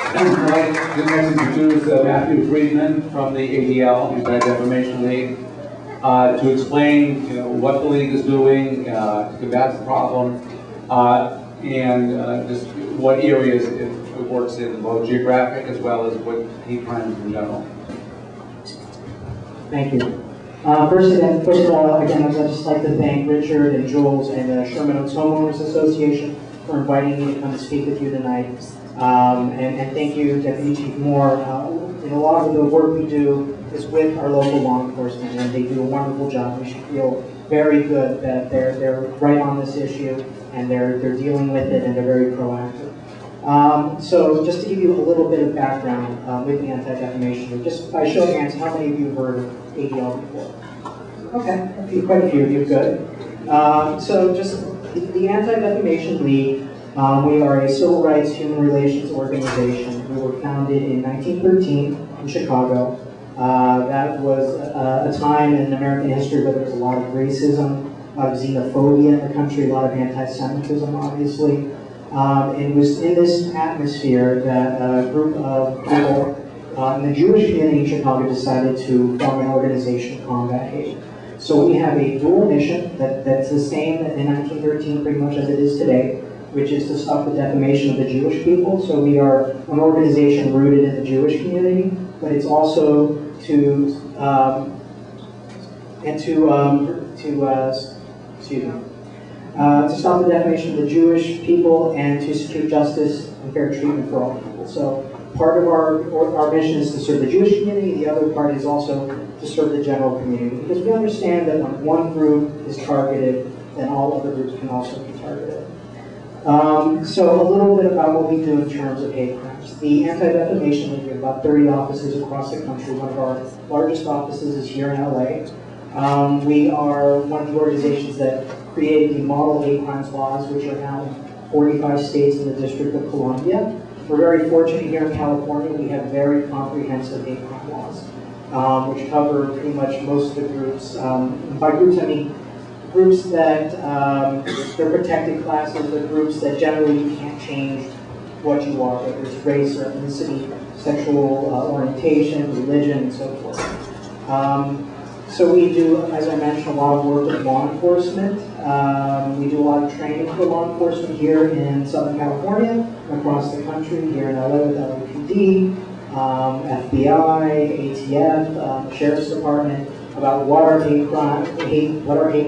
I'd like to introduce Matthew Friedman from the ADL, Anti-Defamation League, to explain what the league is doing to combat the problem, and just what areas it works in, both geographic as well as what hate crimes in general. Thank you. First of all, again, I'd just like to thank Richard and Jules and the Sherman Oaks Homeowners Association for inviting me to come speak with you tonight. And thank you, Deputy Chief Moore. A lot of the work we do is with our local law enforcement, and they do a wonderful job. We should feel very good that they're right on this issue, and they're dealing with it, and they're very proactive. So just to give you a little bit of background with the Anti-Defamation League, just by show of hands, how many of you have heard of ADL before? Okay, quite a few of you, good. So just the Anti-Defamation League, we are a civil rights human relations organization. We were founded in 1913 in Chicago. That was a time in American history where there was a lot of racism, a lot of xenophobia in the country, a lot of anti-Semitism, obviously. It was in this atmosphere that a group of people in the Jewish community in Chicago decided to form an organization to combat hate. So we have a dual mission that's the same in 1913 pretty much as it is today, which is to stop the defamation of the Jewish people. So we are an organization rooted in the Jewish community, but it's also to stop the defamation of the Jewish people and to secure justice and fair treatment for all people. So part of our mission is to serve the Jewish community. The other part is also to serve the general community, because we understand that when one group is targeted, then all other groups can also be targeted. So a little bit about what we do in terms of hate crimes. The Anti-Defamation League, we have about 30 offices across the country. One of our largest offices is here in LA. We are one of the organizations that created the model hate crimes laws, which are now in 45 states in the District of Columbia. We're very fortunate here in California. We have very comprehensive hate crime laws, which cover pretty much most of the groups. By groups, I mean groups that they're protected classes, they're groups that generally you can't change what you are, whether it's race or ethnicity, sexual orientation, religion, and so forth. So we do, as I mentioned, a lot of work with law enforcement. We do a lot of training for law enforcement here in Southern California, across the country, here in LA with LAPD, FBI, ATF, Sheriff's Department, about what are hate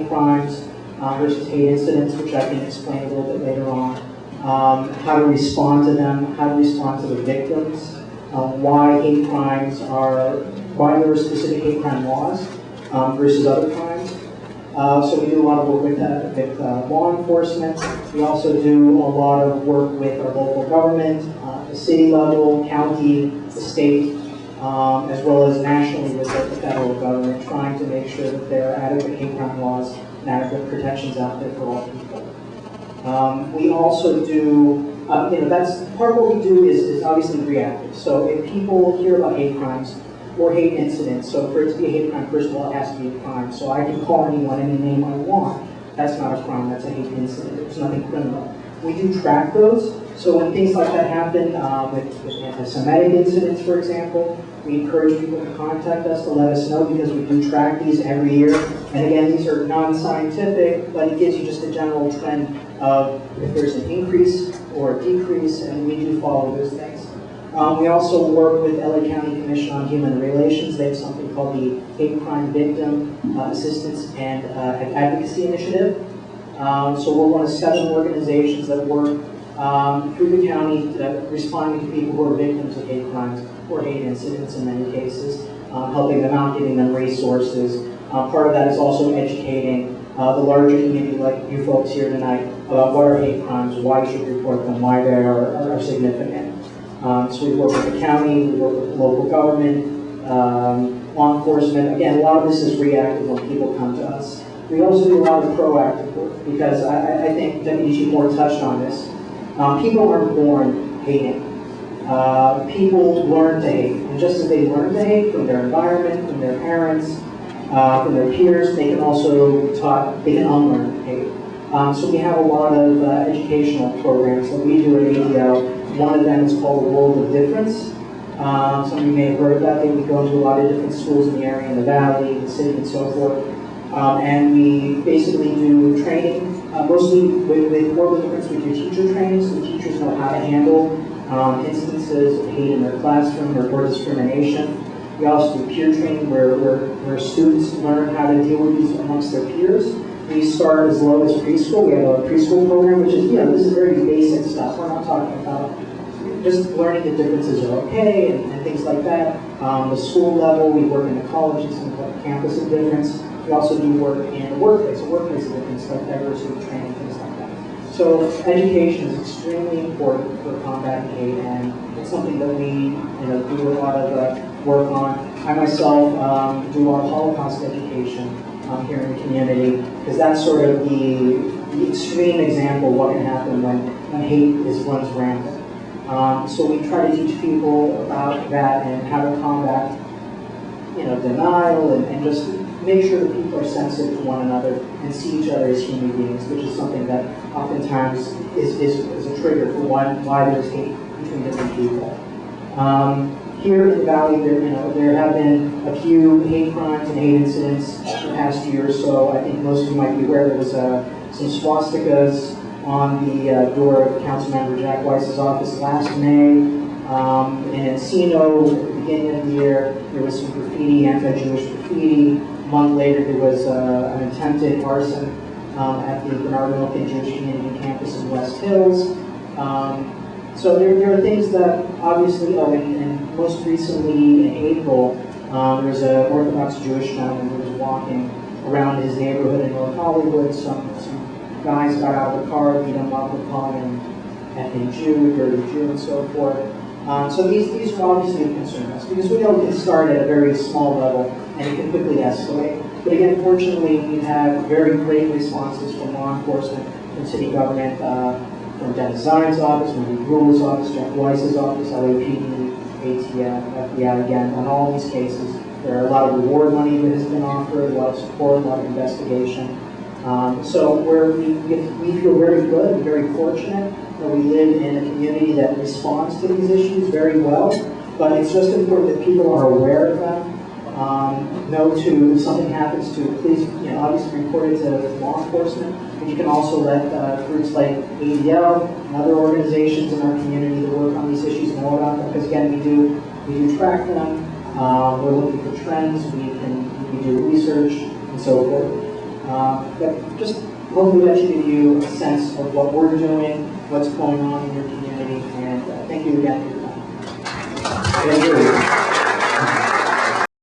crimes versus hate incidents, which I can explain a little bit later on. How to respond to them, how to respond to the victims, why there are specific hate crime laws versus other crimes. So we do a lot of work with law enforcement. We also do a lot of work with our local government, the city level, county, the state, as well as nationally with the federal government, trying to make sure that there are adequate hate crime laws and adequate protections out there for all people. We also do, that's part of what we do is obviously reactive. So if people hear about hate crimes or hate incidents, so for it to be a hate crime, first of all, it has to be a crime. So I can call anyone any name I want. That's not a crime, that's a hate incident. There's nothing criminal. We do track those. So when things like that happen, with anti-Semitic incidents, for example, we encourage people to contact us to let us know, because we do track these every year. And again, these are non-scientific, but it gives you just a general trend of if there's an increase or a decrease, and we do follow those things. We also work with LA County Commission on Human Relations. They have something called the Hate Crime Victim Assistance and Advocacy Initiative. So we're one of 7 organizations that work through the county responding to people who are victims of hate crimes or hate incidents in many cases, helping them out, giving them resources. Part of that is also educating the larger community, like you folks here tonight, about what are hate crimes, why you should report them, why they are significant. So we work with the county, we work with local government, law enforcement. Again, a lot of this is reactive when people come to us. We also do a lot of proactive work, because I think Deputy Chief Moore touched on this. People aren't born hating. People learn to hate. And just as they learn to hate from their environment, from their parents, from their peers, they can also they can unlearn hate. So we have a lot of educational programs that we do at ADL One of them is called the World of Difference. Some of you may have heard about it. We go into a lot of different schools in the area, in the valley, the city, and so forth. And we basically do training, mostly with World of Difference. We do teacher training, so the teachers know how to handle instances of hate in their classroom or discrimination. We also do peer training where students learn how to deal with these amongst their peers. We start as low as preschool. We have a preschool program, which is, this is very basic stuff. We're not talking about just learning the differences are okay and things like that. The school level, we work in the colleges and the campus of difference. We also do work in the workplace of difference, like diversity training, things like that. So education is extremely important for combating hate, and it's something that we do a lot of work on. I myself do a lot of Holocaust education here in the community, because that's sort of the extreme example of what can happen when hate runs rampant. So we try to teach people about that and how to combat, denial and just make sure that people are sensitive to one another and see each other as human beings, which is something that oftentimes is a trigger for why there's hate between different people. Here in the Valley, there have been a few hate crimes and hate incidents the past year or so. I think most of you might be aware there was some swastikas on the door of Councilmember Jack Weiss's office last May. In Encino, at the beginning of the year, there was some graffiti, anti-Jewish graffiti. A month later, there was an attempted arson at the Bernard Milken Jewish Community campus in West Hills. So there are things that obviously, and most recently in April, there was an Orthodox Jewish gentleman who was walking around his neighborhood in North Hollywood. Some guys got out of the car, beat him up, and called him ethnic Jew, dirty Jew, and so forth. So these are obviously of concern us, because we know it can start at a very small level and it can quickly escalate. But again, fortunately, we've had very great responses from law enforcement, from city government, from Dennis Zion's office, from the Ruler's office, Jack Weiss's office, LAPD, ATF, FBI, again, on all these cases. There are a lot of reward money that has been offered, a lot of support, a lot of investigation. So we feel very good and very fortunate that we live in a community that responds to these issues very well, but it's just important that people are aware of them. If something happens to, please, obviously report it to law enforcement, but you can also let groups like ADL and other organizations in our community that work on these issues know about them, because again, we do track them, we're looking for trends, we do research, and so forth. But just hopefully that should give you a sense of what we're doing, what's going on in your community, and thank you again for